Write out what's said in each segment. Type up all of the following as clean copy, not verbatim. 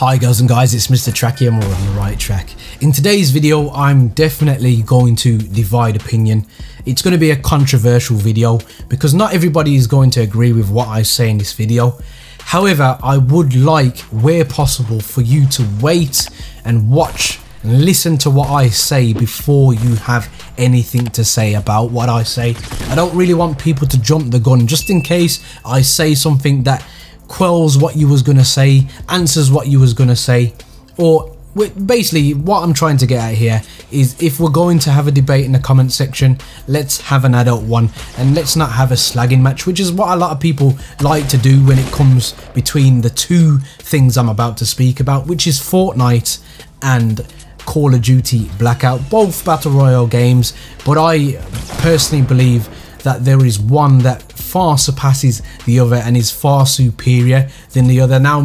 Hi girls and guys, it's Mr. Tracky and we're on the right track. In today's video, I'm definitely going to divide opinion. It's going to be a controversial video because not everybody is going to agree with what I say in this video. However, I would like, where possible, for you to wait and watch and listen to what I say before you have anything to say about what I say. I don't really want people to jump the gun just in case I say something that quells what you was gonna say, answers what you was gonna say, or basically what I'm trying to get at here is if we're going to have a debate in the comment section, let's have an adult one and let's not have a slagging match, which is what a lot of people like to do when it comes between the two things I'm about to speak about, which is Fortnite and Call of Duty Blackout, both battle royale games. But I personally believe that there is one that far surpasses the other and is far superior than the other. Now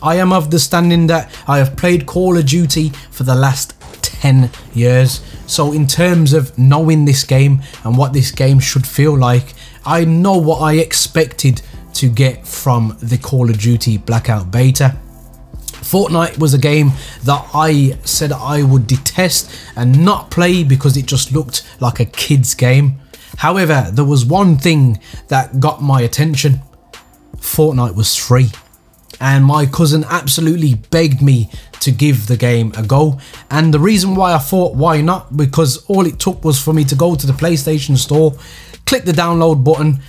I am of the standing that I have played Call of Duty for the last 10 years. So in terms of knowing this game and what this game should feel like, I know what I expected to get from the Call of Duty Blackout beta. Fortnite was a game that I said I would detest and not play because it just looked like a kid's game. However, there was one thing that got my attention. Fortnite was free and my cousin absolutely begged me to give the game a go, and the reason why I thought why not, because all it took was for me to go to the PlayStation store, click the download button,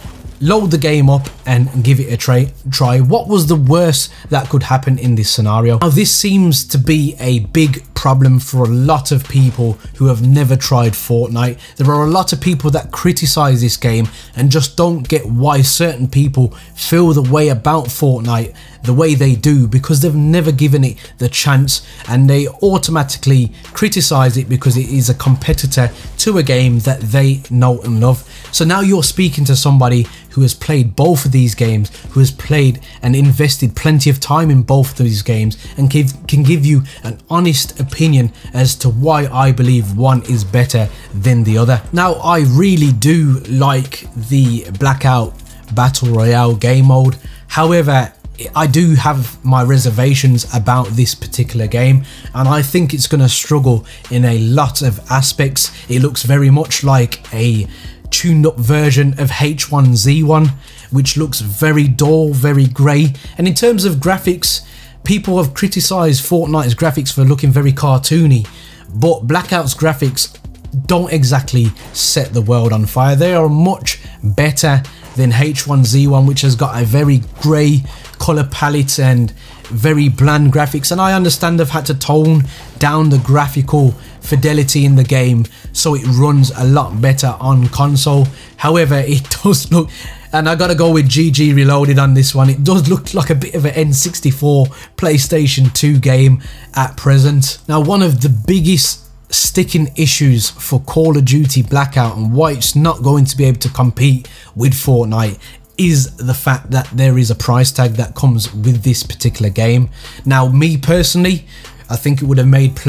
load the game up and give it a try. What was the worst that could happen in this scenario? Now this seems to be a big problem for a lot of people who have never tried Fortnite. There are a lot of people that criticize this game and just don't get why certain people feel the way about Fortnite the way they do, because they've never given it the chance and they automatically criticize it because it is a competitor to a game that they know and love. So now you're speaking to somebody who has played both of these games, who has played and invested plenty of time in both of these games and can give you an honest opinion as to why I believe one is better than the other. Now I really do like the Blackout Battle Royale game mode. However, I do have my reservations about this particular game and I think it's going to struggle in a lot of aspects. It looks very much like a tuned up version of H1Z1, which looks very dull, very grey, and in terms of graphics, people have criticised Fortnite's graphics for looking very cartoony, but Blackout's graphics don't exactly set the world on fire. They are much better than H1Z1, which has got a very grey colour palette and very bland graphics, and I understand they've had to tone down the graphical fidelity in the game so it runs a lot better on console. However, it does look, and I gotta go with GG Reloaded on this one, it does look like a bit of an N64 PlayStation 2 game at present. Now one of the biggest sticking issues for Call of Duty Blackout and why it's not going to be able to compete with Fortnite is the fact that there is a price tag that comes with this particular game. Now me personally, I think it would have made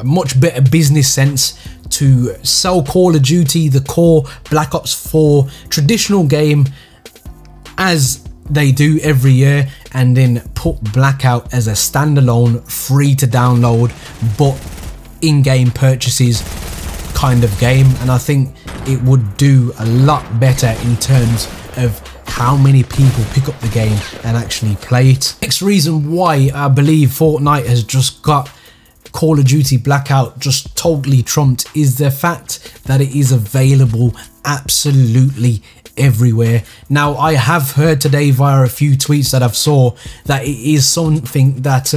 much better business sense to sell Call of Duty, the core Black Ops 4 traditional game, as they do every year, and then put Blackout as a standalone free to download but in-game purchases kind of game, and I think it would do a lot better in terms of how many people pick up the game and actually play it. Next reason why I believe Fortnite has just got Call of Duty Blackout just totally trumped is the fact that it is available absolutely everywhere. Now I have heard today via a few tweets that I've saw that it is something that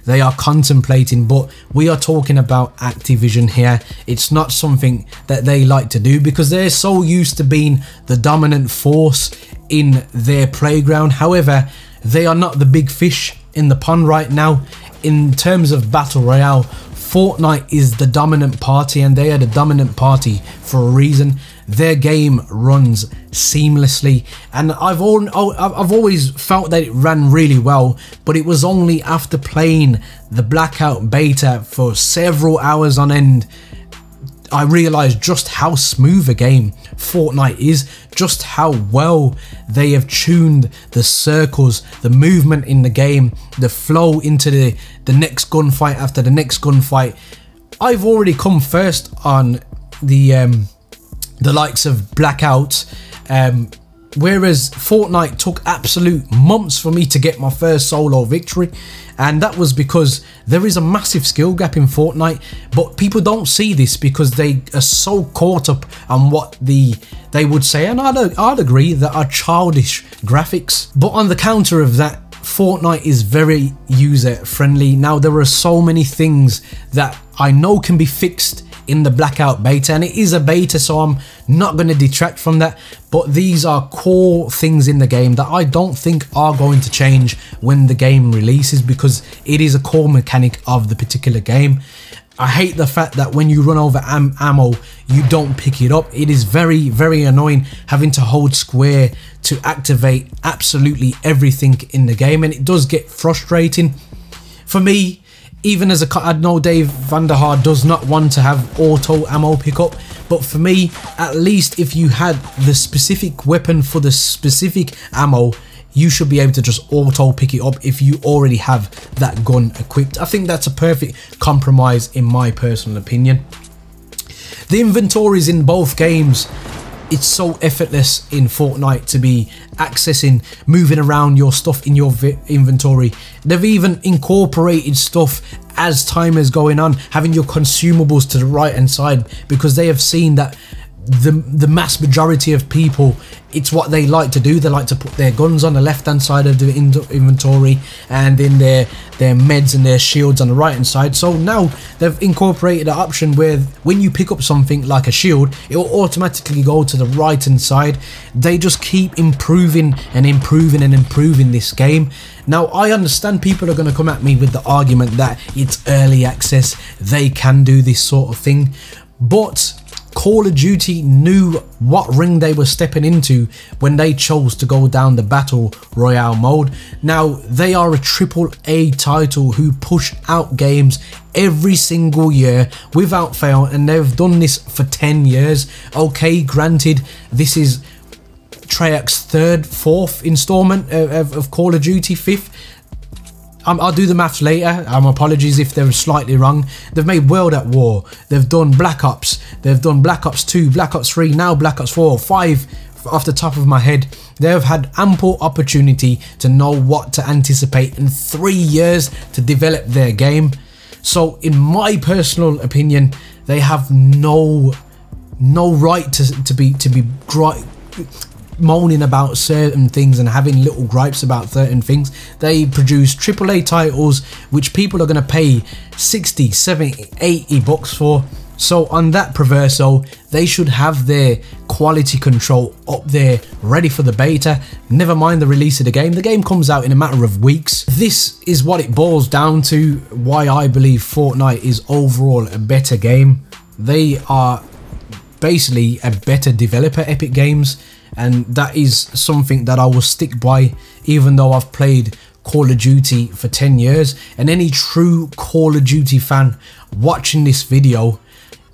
they are contemplating, but we are talking about Activision here. It's not something that they like to do because they're so used to being the dominant force in their playground. However, they are not the big fish in the pond right now. In terms of Battle Royale, Fortnite is the dominant party, and they are the dominant party for a reason. Their game runs seamlessly, and I've always felt that it ran really well, but it was only after playing the Blackout beta for several hours on end I realized just how smooth a game Fortnite is, just how well they have tuned the circles, the movement in the game, the flow into the next gunfight after the next gunfight. I've already come first on the likes of Blackout, whereas Fortnite took absolute months for me to get my first solo victory, and that was because there is a massive skill gap in Fortnite, but people don't see this because they are so caught up on what they would say, and I'd agree, that are childish graphics. But on the counter of that, Fortnite is very user friendly. Now, there are so many things that I know can be fixed in the Blackout beta, and it is a beta, so I'm not going to detract from that, but these are core things in the game that I don't think are going to change when the game releases, because it is a core mechanic of the particular game. I hate the fact that when you run over ammo, you don't pick it up. It is very, very annoying having to hold square to activate absolutely everything in the game, and it does get frustrating. For me, even as I know Dave Vanderhaar does not want to have auto ammo pickup, but for me, at least if you had the specific weapon for the specific ammo, you should be able to just auto pick it up if you already have that gun equipped. I think that's a perfect compromise in my personal opinion. The inventories in both games, it's so effortless in Fortnite to be accessing, moving around your stuff in your inventory. They've even incorporated stuff as time is going on, having your consumables to the right hand side, because they have seen that the mass majority of people, it's what they like to do. They like to put their guns on the left hand side of the inventory, and then their meds and their shields on the right hand side. So now they've incorporated an option where when you pick up something like a shield, it will automatically go to the right hand side. They just keep improving and improving and improving this game. Now, I understand people are going to come at me with the argument that it's early access, they can do this sort of thing, but Call of Duty knew what ring they were stepping into when they chose to go down the Battle Royale mode. Now, they are a AAA title who push out games every single year without fail, and they've done this for 10 years. Okay, granted, this is Treyarch's fourth installment of Call of Duty, fifth. I'll do the maths later. Apologies if they're slightly wrong. They've made World at War. They've done Black Ops. They've done Black Ops 2, Black Ops 3, now Black Ops 4, 5 off the top of my head. They have had ample opportunity to know what to anticipate in 3 years to develop their game. So in my personal opinion, they have no right to be moaning about certain things and having little gripes about certain things. They produce AAA titles which people are going to pay 60, 70, 80 bucks for. So on that proverso, they should have their quality control up there ready for the beta, never mind the release of the game. The game comes out in a matter of weeks. This is what it boils down to, why I believe Fortnite is overall a better game. They are basically a better developer, Epic Games, and that is something that I will stick by, even though I've played Call of Duty for 10 years. And any true Call of Duty fan watching this video,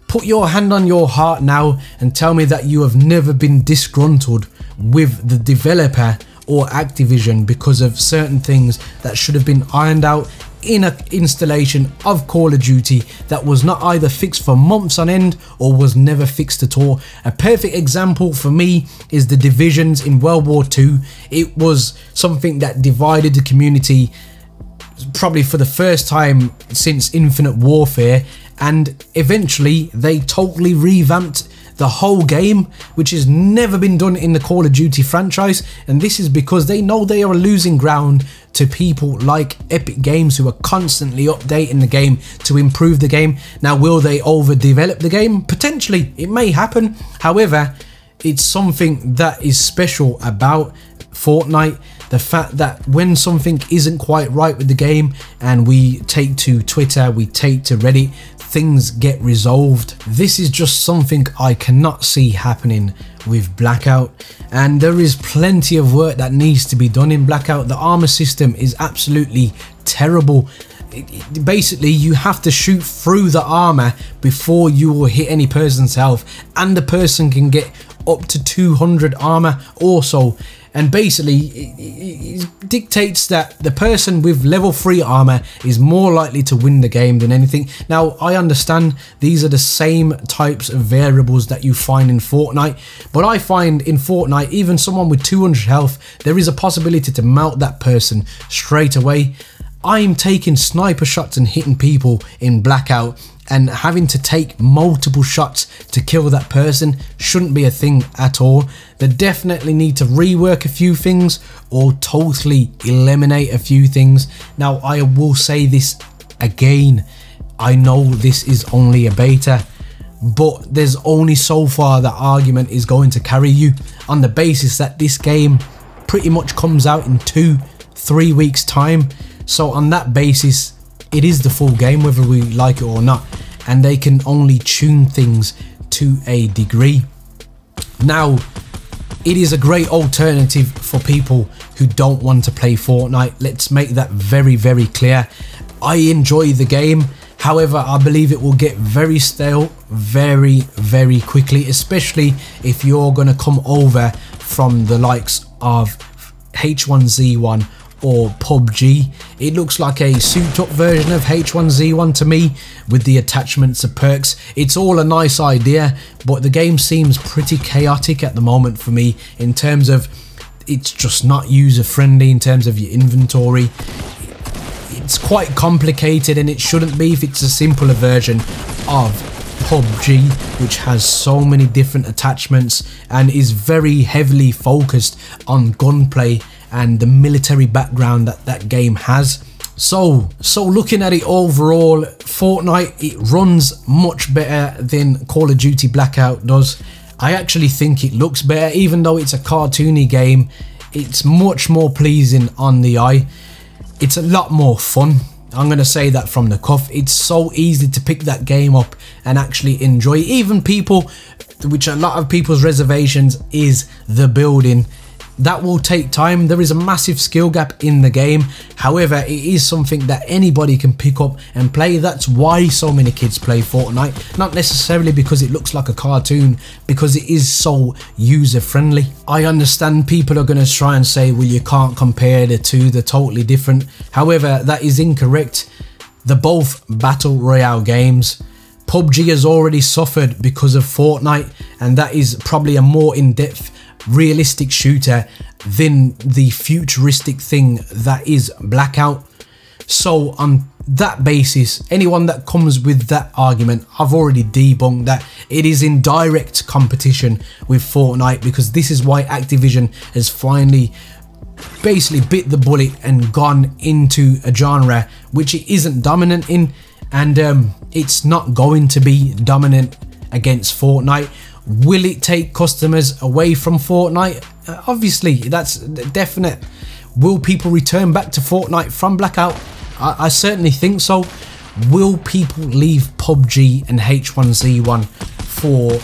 put your hand on your heart now and tell me that you have never been disgruntled with the developer or Activision because of certain things that should have been ironed out in an installation of Call of Duty that was not either fixed for months on end or was never fixed at all. A perfect example for me is the divisions in World War II. It was something that divided the community probably for the first time since Infinite Warfare, and eventually they totally revamped the whole game, which has never been done in the Call of Duty franchise, and this is because they know they are losing ground to people like Epic Games who are constantly updating the game to improve the game. Now, will they overdevelop the game? Potentially, it may happen. However, it's something that is special about Fortnite, the fact that when something isn't quite right with the game and we take to Twitter, we take to Reddit, things get resolved. This is just something I cannot see happening with Blackout, and there is plenty of work that needs to be done in Blackout. The armor system is absolutely terrible. basically you have to shoot through the armor before you will hit any person's health, and the person can get up to 200 armor also. And basically it dictates that the person with level 3 armor is more likely to win the game than anything. Now I understand these are the same types of variables that you find in Fortnite, but I find in Fortnite even someone with 200 health, there is a possibility to melt that person straight away. I'm taking sniper shots and hitting people in Blackout, and having to take multiple shots to kill that person shouldn't be a thing at all. They definitely need to rework a few things or totally eliminate a few things. Now I will say this again, I know this is only a beta, but there's only so far that argument is going to carry you, on the basis that this game pretty much comes out in 2-3 weeks time. So on that basis, it is the full game whether we like it or not, and they can only tune things to a degree. Now it is a great alternative for people who don't want to play Fortnite. Let's make that very, very clear. I enjoy the game, however I believe it will get very stale very, very quickly, especially if you're going to come over from the likes of H1Z1 or PUBG. It looks like a souped up version of H1Z1 to me, with the attachments and perks. It's all a nice idea, but the game seems pretty chaotic at the moment for me, in terms of it's just not user friendly in terms of your inventory. It's quite complicated, and it shouldn't be if it's a simpler version of PUBG, which has so many different attachments and is very heavily focused on gunplay and the military background that that game has. So looking at it overall, Fortnite, it runs much better than Call of Duty Blackout does. I actually think it looks better, even though it's a cartoony game. It's much more pleasing on the eye. It's a lot more fun. I'm going to say that from the cuff. It's so easy to pick that game up and actually enjoy. Even people, which a lot of people's reservations is the building. That will take time. There is a massive skill gap in the game. However, it is something that anybody can pick up and play. That's why so many kids play Fortnite. Not necessarily because it looks like a cartoon, because it is so user friendly. I understand people are going to try and say, well, you can't compare the two, they're totally different. However, that is incorrect. They're both battle royale games. PUBG has already suffered because of Fortnite, and that is probably a more in-depth realistic shooter than the futuristic thing that is Blackout. So on that basis, anyone that comes with that argument, I've already debunked that. It is in direct competition with Fortnite, because this is why Activision has finally basically bit the bullet and gone into a genre which it isn't dominant in, and it's not going to be dominant against Fortnite. Will it take customers away from Fortnite? Obviously, that's definite. Will people return back to Fortnite from Blackout? I certainly think so. Will people leave PUBG and H1Z1 for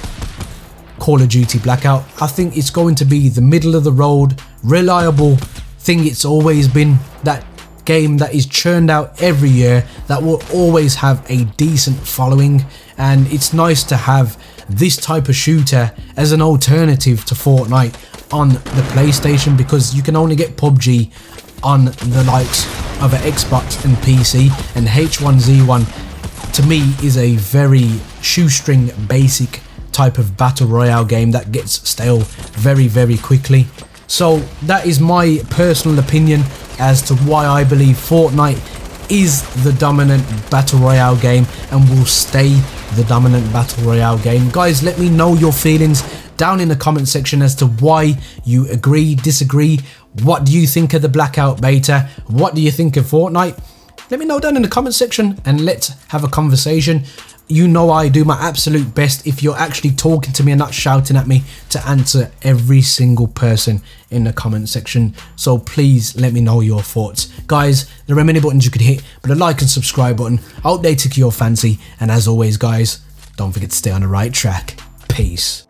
Call of Duty Blackout? I think it's going to be the middle of the road, reliable thing it's always been. That game that is churned out every year, that will always have a decent following, and it's nice to have this type of shooter as an alternative to Fortnite on the PlayStation, because you can only get PUBG on the likes of an Xbox and PC, and H1Z1 to me is a very shoestring basic type of battle royale game that gets stale very, very quickly. So that is my personal opinion as to why I believe Fortnite is the dominant battle royale game and will stay the dominant battle royale game. Guys, let me know your feelings down in the comment section as to why you agree, disagree. What do you think of the Blackout beta? What do you think of Fortnite? Let me know down in the comment section and let's have a conversation. You know I do my absolute best, if you're actually talking to me and not shouting at me, to answer every single person in the comment section. So please let me know your thoughts. Guys, there are many buttons you could hit, but a like and subscribe button, I hope they tickle your fancy. And as always guys, don't forget to stay on the right track. Peace.